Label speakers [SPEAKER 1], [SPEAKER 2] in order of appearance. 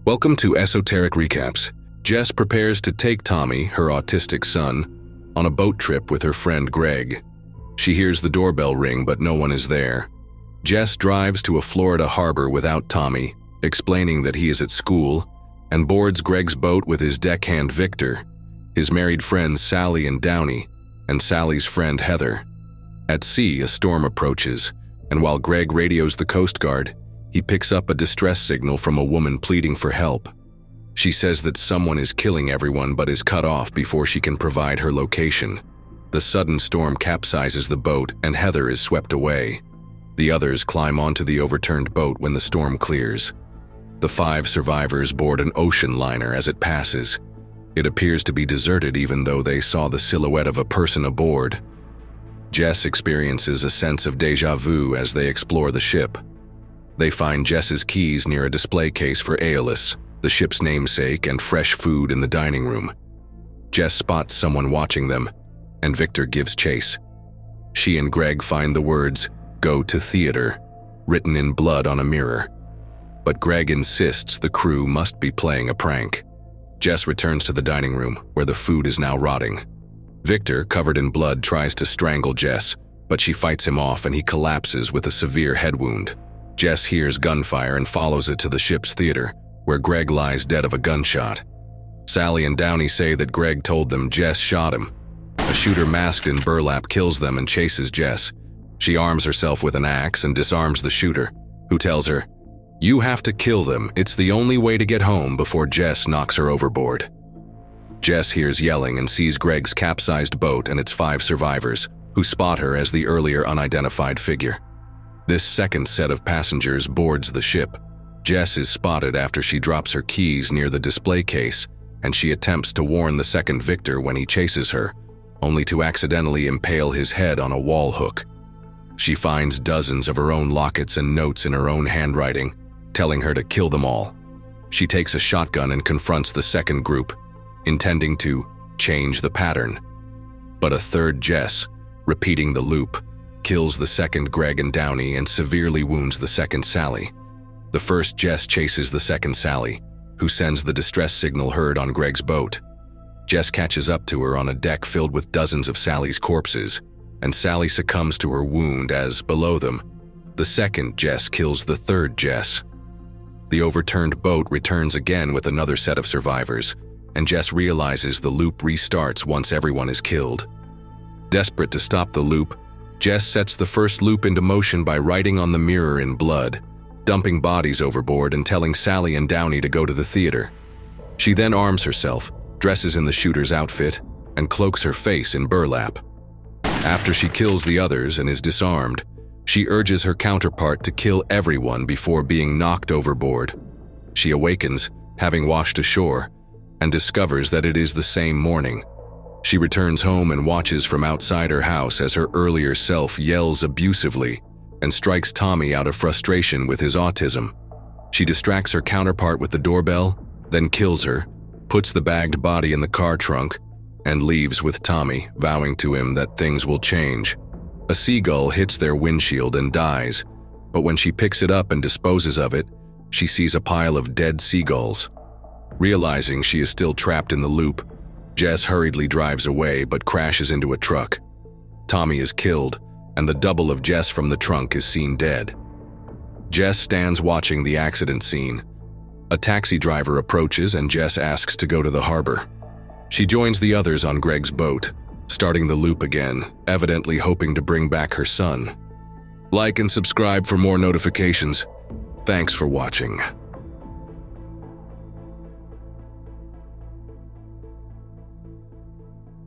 [SPEAKER 1] Welcome to Esoteric Recaps. Jess prepares to take Tommy, her autistic son, on a boat trip with her friend Greg. She hears the doorbell ring, but no one is there. Jess drives to a Florida harbor without Tommy, explaining that he is at school, and boards Greg's boat with his deckhand Victor, his married friends Sally and Downey, and Sally's friend Heather. At sea, a storm approaches, and while Greg radios the Coast Guard, he picks up a distress signal from a woman pleading for help. She says that someone is killing everyone but is cut off before she can provide her location. The sudden storm capsizes the boat and Heather is swept away. The others climb onto the overturned boat when the storm clears. The 5 survivors board an ocean liner as it passes. It appears to be deserted even though they saw the silhouette of a person aboard. Jess experiences a sense of déjà vu as they explore the ship. They find Jess's keys near a display case for Aeolus, the ship's namesake, and fresh food in the dining room. Jess spots someone watching them, and Victor gives chase. She and Greg find the words, "Go to theater," written in blood on a mirror. But Greg insists the crew must be playing a prank. Jess returns to the dining room, where the food is now rotting. Victor, covered in blood, tries to strangle Jess, but she fights him off and he collapses with a severe head wound. Jess hears gunfire and follows it to the ship's theater, where Greg lies dead of a gunshot. Sally and Downey say that Greg told them Jess shot him. A shooter masked in burlap kills them and chases Jess. She arms herself with an axe and disarms the shooter, who tells her, "You have to kill them, it's the only way to get home," before Jess knocks her overboard. Jess hears yelling and sees Greg's capsized boat and its 5 survivors, who spot her as the earlier unidentified figure. This second set of passengers boards the ship. Jess is spotted after she drops her keys near the display case, and she attempts to warn the second Victor when he chases her, only to accidentally impale his head on a wall hook. She finds dozens of her own lockets and notes in her own handwriting, telling her to kill them all. She takes a shotgun and confronts the second group, intending to change the pattern. But a third Jess, repeating the loop, kills the second Greg and Downey and severely wounds the second Sally. The first Jess chases the second Sally, who sends the distress signal heard on Greg's boat. Jess catches up to her on a deck filled with dozens of Sally's corpses, and Sally succumbs to her wound as, below them, the second Jess kills the third Jess. The overturned boat returns again with another set of survivors, and Jess realizes the loop restarts once everyone is killed. Desperate to stop the loop, Jess sets the first loop into motion by writing on the mirror in blood, dumping bodies overboard and telling Sally and Downey to go to the theater. She then arms herself, dresses in the shooter's outfit, and cloaks her face in burlap. After she kills the others and is disarmed, she urges her counterpart to kill everyone before being knocked overboard. She awakens, having washed ashore, and discovers that it is the same morning. She returns home and watches from outside her house as her earlier self yells abusively and strikes Tommy out of frustration with his autism. She distracts her counterpart with the doorbell, then kills her, puts the bagged body in the car trunk, and leaves with Tommy, vowing to him that things will change. A seagull hits their windshield and dies, but when she picks it up and disposes of it, she sees a pile of dead seagulls. Realizing she is still trapped in the loop, Jess hurriedly drives away but crashes into a truck. Tommy is killed, and the double of Jess from the trunk is seen dead. Jess stands watching the accident scene. A taxi driver approaches and Jess asks to go to the harbor. She joins the others on Greg's boat, starting the loop again, evidently hoping to bring back her son. Like and subscribe for more notifications. Thanks for watching.